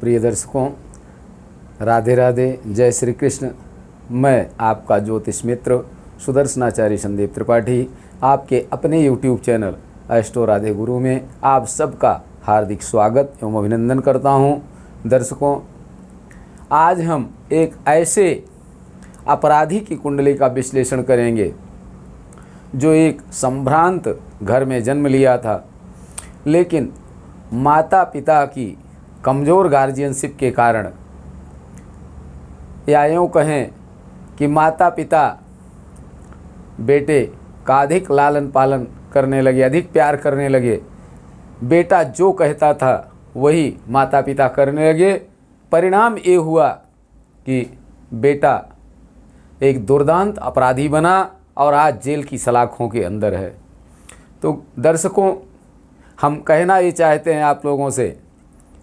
प्रिय दर्शकों, राधे राधे, जय श्री कृष्ण। मैं आपका ज्योतिष मित्र सुदर्शनाचार्य संदीप त्रिपाठी आपके अपने YouTube चैनल एस्ट्रो राधे गुरु में आप सबका हार्दिक स्वागत एवं अभिनंदन करता हूं। दर्शकों, आज हम एक ऐसे अपराधी की कुंडली का विश्लेषण करेंगे जो एक संभ्रांत घर में जन्म लिया था, लेकिन माता पिता की कमज़ोर गार्जियनशिप के कारण, या यूँ कहें कि माता पिता बेटे का अधिक लालन पालन करने लगे, अधिक प्यार करने लगे। बेटा जो कहता था वही माता पिता करने लगे। परिणाम ये हुआ कि बेटा एक दुर्दांत अपराधी बना और आज जेल की सलाखों के अंदर है। तो दर्शकों, हम कहना ये चाहते हैं आप लोगों से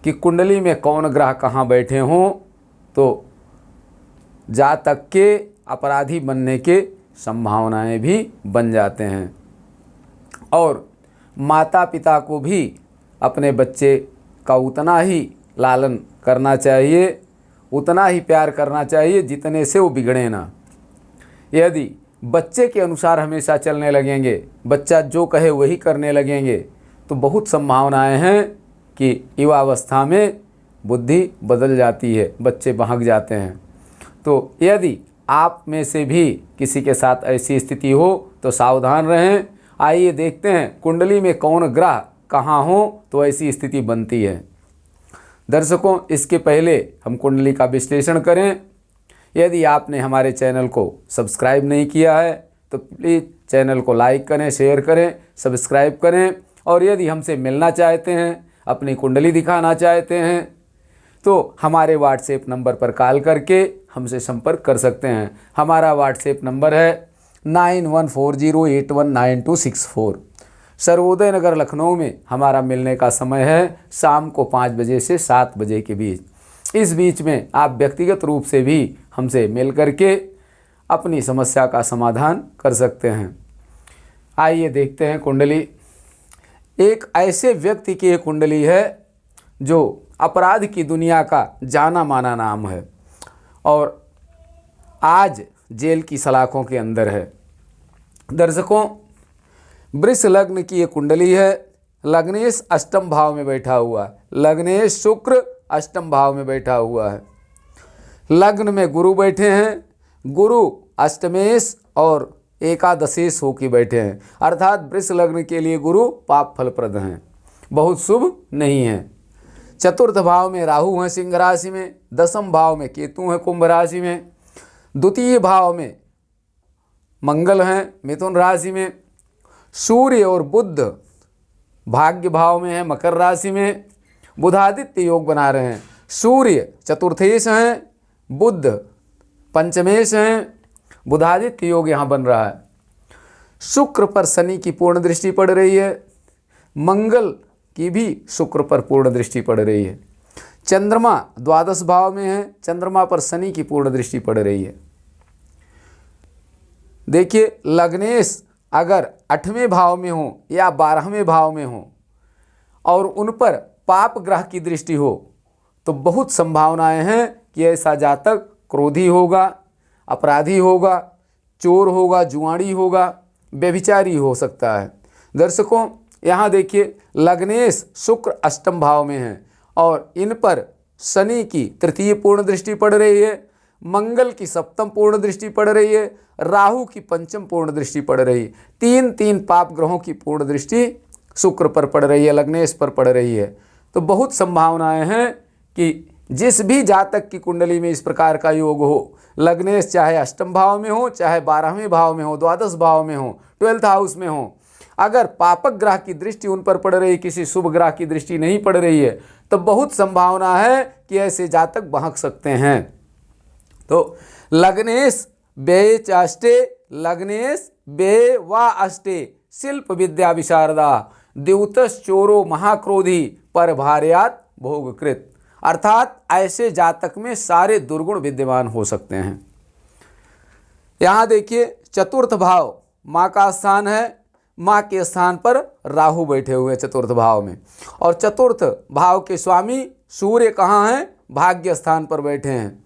कि कुंडली में कौन ग्रह कहाँ बैठे हों तो जातक के अपराधी बनने के संभावनाएं भी बन जाते हैं। और माता पिता को भी अपने बच्चे का उतना ही लालन करना चाहिए, उतना ही प्यार करना चाहिए जितने से वो बिगड़े ना। यदि बच्चे के अनुसार हमेशा चलने लगेंगे, बच्चा जो कहे वही करने लगेंगे, तो बहुत संभावनाएं हैं कि युवावस्था में बुद्धि बदल जाती है, बच्चे बहक जाते हैं। तो यदि आप में से भी किसी के साथ ऐसी स्थिति हो तो सावधान रहें। आइए देखते हैं कुंडली में कौन ग्रह कहाँ हो तो ऐसी स्थिति बनती है। दर्शकों, इसके पहले हम कुंडली का विश्लेषण करें। यदि आपने हमारे चैनल को सब्सक्राइब नहीं किया है तो प्लीज़ चैनल को लाइक करें, शेयर करें, सब्सक्राइब करें। और यदि हमसे मिलना चाहते हैं, अपनी कुंडली दिखाना चाहते हैं, तो हमारे व्हाट्सएप नंबर पर कॉल करके हमसे संपर्क कर सकते हैं। हमारा व्हाट्सएप नंबर है 9140819264। सर्वोदय नगर लखनऊ में हमारा मिलने का समय है शाम को 5 बजे से 7 बजे के बीच। इस बीच में आप व्यक्तिगत रूप से भी हमसे मिल करके अपनी समस्या का समाधान कर सकते हैं। आइए देखते हैं कुंडली। एक ऐसे व्यक्ति की कुंडली है जो अपराध की दुनिया का जाना माना नाम है और आज जेल की सलाखों के अंदर है। दर्शकों, वृष लग्न की ये कुंडली है। लग्नेश अष्टम भाव में बैठा हुआ है। लग्नेश शुक्र अष्टम भाव में बैठा हुआ है। लग्न में गुरु बैठे हैं। गुरु अष्टमेश और एकादशेश होकर बैठे हैं, अर्थात वृष लग्न के लिए गुरु पाप फलप्रद हैं, बहुत शुभ नहीं हैं। चतुर्थ भाव में राहु हैं सिंह राशि में। दसम भाव में केतु हैं कुंभ राशि में। द्वितीय भाव में मंगल हैं मिथुन राशि में। सूर्य और बुध भाग्य भाव में है मकर राशि में। बुधादित्य योग बना रहे हैं। सूर्य चतुर्थेश हैं, बुध पंचमेश हैं, बुधादित्य योग यहाँ बन रहा है। शुक्र पर शनि की पूर्ण दृष्टि पड़ रही है। मंगल की भी शुक्र पर पूर्ण दृष्टि पड़ रही है। चंद्रमा द्वादश भाव में है। चंद्रमा पर शनि की पूर्ण दृष्टि पड़ रही है। देखिए, लग्नेश अगर 8वें भाव में हो या 12वें भाव में हो और उन पर पाप ग्रह की दृष्टि हो तो बहुत संभावनाएं हैं कि ऐसा जातक क्रोधी होगा, अपराधी होगा, चोर होगा, जुआड़ी होगा, व्यभिचारी हो सकता है। दर्शकों, यहाँ देखिए, लग्नेश शुक्र अष्टम भाव में है और इन पर शनि की तृतीय पूर्ण दृष्टि पड़ रही है। मंगल की सप्तम पूर्ण दृष्टि पड़ रही है। राहु की पंचम पूर्ण दृष्टि पड़ रही है। तीन पाप ग्रहों की पूर्ण दृष्टि शुक्र पर पड़ रही है, लग्नेश पर पड़ रही है। तो बहुत संभावनाएं हैं कि जिस भी जातक की कुंडली में इस प्रकार का योग हो, लग्नेश चाहे अष्टम भाव में हो, चाहे 12वें भाव में हो, द्वादश भाव में हो, 12th हाउस में हो, अगर पापक ग्रह की दृष्टि उन पर पड़ रही, किसी शुभ ग्रह की दृष्टि नहीं पड़ रही है, तो बहुत संभावना है कि ऐसे जातक बहक सकते हैं। तो लग्नेश व्यय चाष्टे, लग्नेश व्यय वा अष्टे, शिल्प विद्या विशारदा, द्यूतस चोरो महाक्रोधी, पर भार्यात भोगकृत। अर्थात ऐसे जातक में सारे दुर्गुण विद्यमान हो सकते हैं। यहाँ देखिए, चतुर्थ भाव माँ का स्थान है। माँ के स्थान पर राहु बैठे हुए हैं चतुर्थ भाव में। और चतुर्थ भाव के स्वामी सूर्य कहाँ हैं? भाग्य स्थान पर बैठे हैं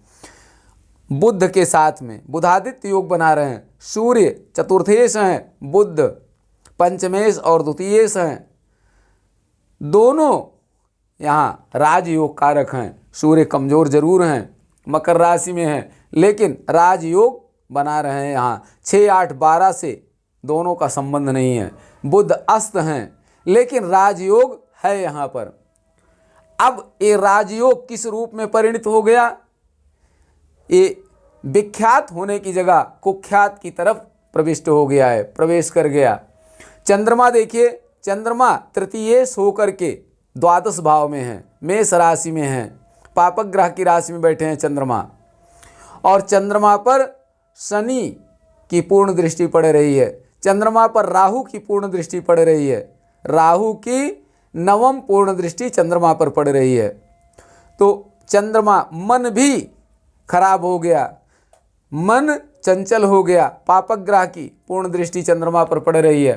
बुध के साथ में, बुधादित्य योग बना रहे हैं। सूर्य चतुर्थेश हैं, बुध पंचमेश और द्वितीयेश हैं। दोनों यहाँ राजयोग कारक हैं। सूर्य कमजोर जरूर हैं, मकर राशि में हैं, लेकिन राजयोग बना रहे हैं। यहाँ 6, 8, 12 से दोनों का संबंध नहीं है। बुध अस्त हैं, लेकिन राजयोग है यहाँ पर। अब ये राजयोग किस रूप में परिणित हो गया? ये विख्यात होने की जगह कुख्यात की तरफ प्रविष्ट हो गया है, प्रवेश कर गया। चंद्रमा देखिए, चंद्रमा तृतीयेश होकर के द्वादश भाव में है, मेष राशि में है, पापक ग्रह की राशि में बैठे हैं चंद्रमा। और चंद्रमा पर शनि की पूर्ण दृष्टि पड़ रही है, चंद्रमा पर राहु की पूर्ण दृष्टि पड़ रही है, राहु की नवम पूर्ण दृष्टि चंद्रमा पर पड़ रही है। तो चंद्रमा, मन भी खराब हो गया, मन चंचल हो गया। पापक ग्रह की पूर्ण दृष्टि चंद्रमा पर पड़ रही है,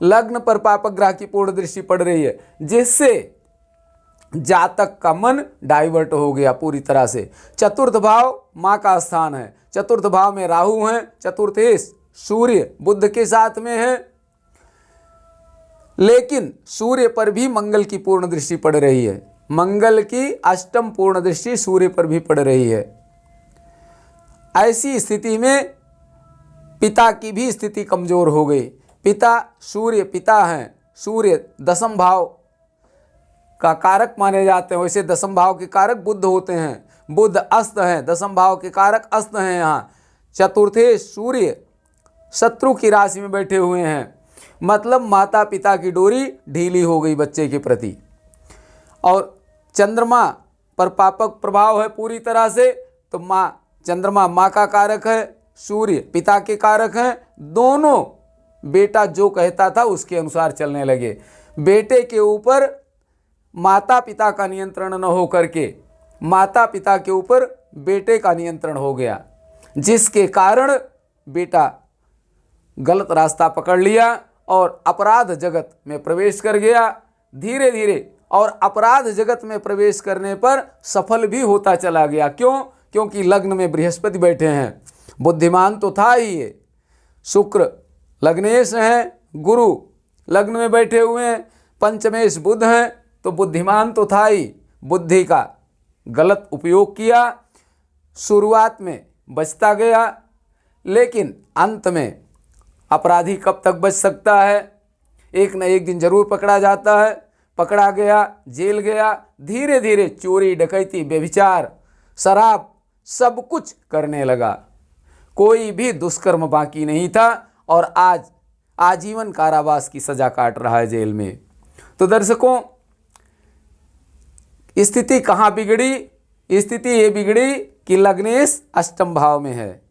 लग्न पर पापक ग्रह की पूर्ण दृष्टि पड़ रही है, जिससे जातक का मन डाइवर्ट हो गया पूरी तरह से। चतुर्थ भाव माँ का स्थान है, चतुर्थ भाव में राहु हैं, चतुर्थेश सूर्य बुध के साथ में है, लेकिन सूर्य पर भी मंगल की पूर्ण दृष्टि पड़ रही है। मंगल की अष्टम पूर्ण दृष्टि सूर्य पर भी पड़ रही है। ऐसी स्थिति में पिता की भी स्थिति कमजोर हो गई। पिता सूर्य पिता हैं, सूर्य दसम भाव का कारक माने जाते हैं, वैसे दसम भाव के कारक बुध होते हैं। बुध अस्त हैं, दसम भाव के कारक अस्त हैं। यहाँ चतुर्थे सूर्य शत्रु की राशि में बैठे हुए हैं, मतलब माता पिता की डोरी ढीली हो गई बच्चे के प्रति। और चंद्रमा पर पापक प्रभाव है पूरी तरह से, तो माँ, चंद्रमा माँ का कारक है, सूर्य पिता के कारक हैं। दोनों बेटा जो कहता था उसके अनुसार चलने लगे। बेटे के ऊपर माता पिता का नियंत्रण न हो करके माता पिता के ऊपर बेटे का नियंत्रण हो गया, जिसके कारण बेटा गलत रास्ता पकड़ लिया और अपराध जगत में प्रवेश कर गया धीरे धीरे। और अपराध जगत में प्रवेश करने पर सफल भी होता चला गया। क्यों? क्योंकि लग्न में बृहस्पति बैठे हैं। बुद्धिमान तो था ही ये, शुक्र लग्नेश हैं, गुरु लग्न में बैठे हुए हैं, पंचमेश बुध हैं, तो बुद्धिमान तो था ही। बुद्धि का गलत उपयोग किया, शुरुआत में बचता गया, लेकिन अंत में अपराधी कब तक बच सकता है? एक न एक दिन जरूर पकड़ा जाता है। पकड़ा गया, जेल गया, धीरे धीरे चोरी डकैती व्यभिचार शराब सब कुछ करने लगा। कोई भी दुष्कर्म बाकी नहीं था और आज आजीवन कारावास की सजा काट रहा है जेल में। तो दर्शकों, स्थिति कहाँ बिगड़ी? स्थिति ये बिगड़ी कि लग्नेश अष्टम भाव में है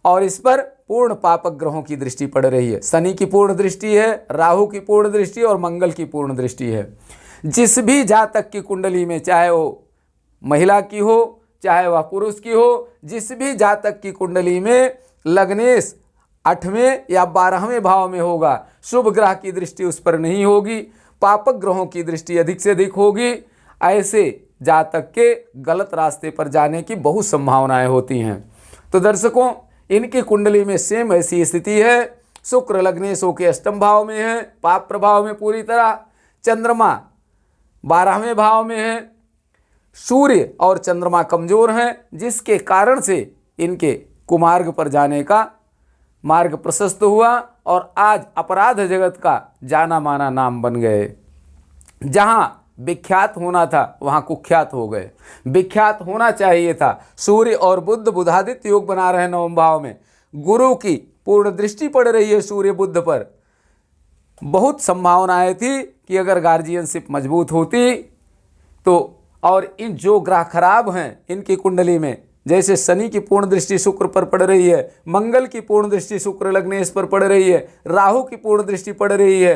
और इस पर पूर्ण पापक ग्रहों की दृष्टि पड़ रही है। शनि की पूर्ण दृष्टि है, राहु की पूर्ण दृष्टि और मंगल की पूर्ण दृष्टि है। जिस भी जातक की कुंडली में, चाहे वो महिला की हो चाहे वह पुरुष की हो, जिस भी जातक की कुंडली में लग्नेश 8वें या 12वें भाव में होगा, शुभ ग्रह की दृष्टि उस पर नहीं होगी, पापक ग्रहों की दृष्टि अधिक से अधिक होगी, ऐसे जातक के गलत रास्ते पर जाने की बहुत संभावनाएं होती हैं। तो दर्शकों, इनकी कुंडली में सेम ऐसी स्थिति है। शुक्र लग्नेशों के अष्टम भाव में है, पाप प्रभाव में पूरी तरह। चंद्रमा 12वें भाव में है, सूर्य और चंद्रमा कमजोर हैं, जिसके कारण से इनके कुमार्ग पर जाने का मार्ग प्रशस्त हुआ और आज अपराध जगत का जाना माना नाम बन गए। जहां विख्यात होना था वहां कुख्यात हो गए। विख्यात होना चाहिए था। सूर्य और बुध बुधादित्य योग बना रहे हैं नवम भाव में। गुरु की पूर्ण दृष्टि पड़ रही है सूर्य बुध पर। बहुत संभावनाएं थी कि अगर गार्जियनशिप मजबूत होती तो, और इन जो ग्रह खराब हैं इनकी कुंडली में, जैसे शनि की पूर्ण दृष्टि शुक्र पर पड़ रही है, मंगल की पूर्ण दृष्टि शुक्र लग्नेश पर पड़ रही है, राहु की पूर्ण दृष्टि पड़ रही है,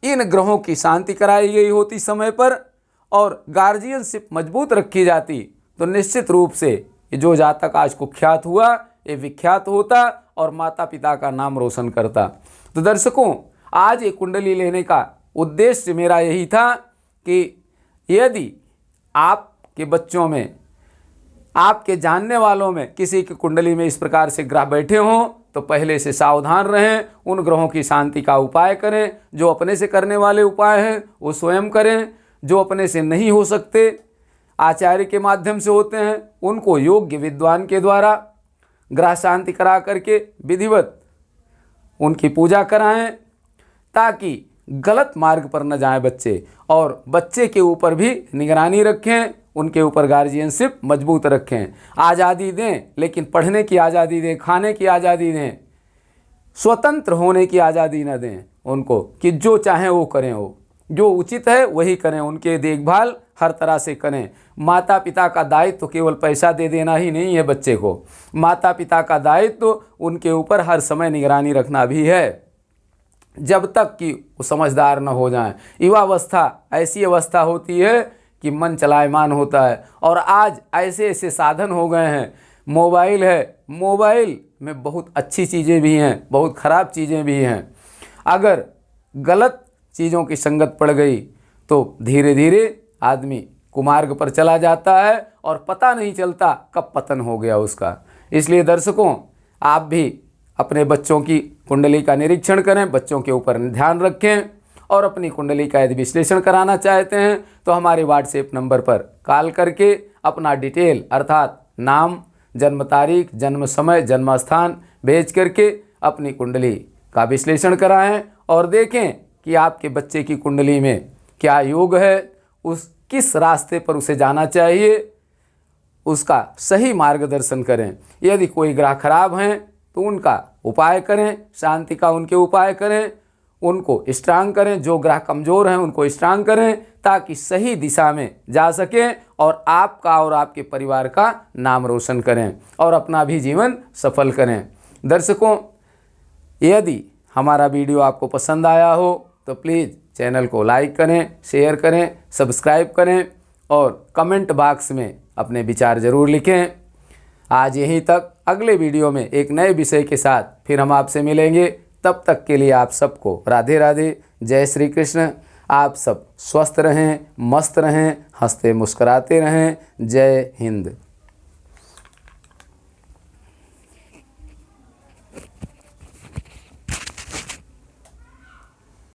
इन ग्रहों की शांति कराई गई होती समय पर और गार्जियनशिप मजबूत रखी जाती तो निश्चित रूप से जो जातक आज कुख्यात हुआ ये विख्यात होता और माता पिता का नाम रोशन करता। तो दर्शकों, आज ये कुंडली लेने का उद्देश्य मेरा यही था कि यदि आपके बच्चों में, आपके जानने वालों में किसी की कुंडली में इस प्रकार से ग्रह बैठे हों तो पहले से सावधान रहें, उन ग्रहों की शांति का उपाय करें। जो अपने से करने वाले उपाय हैं वो स्वयं करें, जो अपने से नहीं हो सकते, आचार्य के माध्यम से होते हैं, उनको योग्य विद्वान के द्वारा ग्रह शांति करा करके विधिवत उनकी पूजा कराएं, ताकि गलत मार्ग पर न जाएं बच्चे। और बच्चे के ऊपर भी निगरानी रखें, उनके ऊपर गार्जियनशिप मजबूत रखें। आज़ादी दें, लेकिन पढ़ने की आज़ादी दें, खाने की आज़ादी दें, स्वतंत्र होने की आज़ादी न दें उनको, कि जो चाहें वो करें, वो जो उचित है वही करें, उनके देखभाल हर तरह से करें। माता पिता का दायित्व तो केवल पैसा दे देना ही नहीं है बच्चे को, माता पिता का दायित्व तो उनके ऊपर हर समय निगरानी रखना भी है, जब तक कि वो समझदार न हो जाएं। युवावस्था ऐसी अवस्था होती है कि मन चलायमान होता है, और आज ऐसे ऐसे साधन हो गए हैं। मोबाइल है, मोबाइल में बहुत अच्छी चीज़ें भी हैं, बहुत ख़राब चीज़ें भी हैं। अगर गलत चीज़ों की संगत पड़ गई तो धीरे धीरे आदमी कुमार्ग पर चला जाता है और पता नहीं चलता कब पतन हो गया उसका। इसलिए दर्शकों, आप भी अपने बच्चों की कुंडली का निरीक्षण करें, बच्चों के ऊपर ध्यान रखें, और अपनी कुंडली का यदि विश्लेषण कराना चाहते हैं तो हमारे व्हाट्सएप नंबर पर कॉल करके अपना डिटेल अर्थात नाम, जन्म तारीख, जन्म समय, जन्म स्थान भेज करके अपनी कुंडली का विश्लेषण कराएं और देखें कि आपके बच्चे की कुंडली में क्या योग है, उस किस रास्ते पर उसे जाना चाहिए, उसका सही मार्गदर्शन करें। यदि कोई ग्रह खराब हैं तो उनका उपाय करें, शांति का उनके उपाय करें, उनको स्ट्रांग करें। जो ग्रह कमज़ोर हैं उनको स्ट्रांग करें, ताकि सही दिशा में जा सकें और आपका और आपके परिवार का नाम रोशन करें और अपना भी जीवन सफल करें। दर्शकों, यदि हमारा वीडियो आपको पसंद आया हो तो प्लीज़ चैनल को लाइक करें, शेयर करें, सब्सक्राइब करें और कमेंट बॉक्स में अपने विचार ज़रूर लिखें। आज यहीं तक, अगले वीडियो में एक नए विषय के साथ फिर हम आपसे मिलेंगे। तब तक के लिए आप सबको राधे राधे, जय श्री कृष्ण। आप सब स्वस्थ रहें, मस्त रहें, हंसते मुस्कुराते रहें। जय हिंद।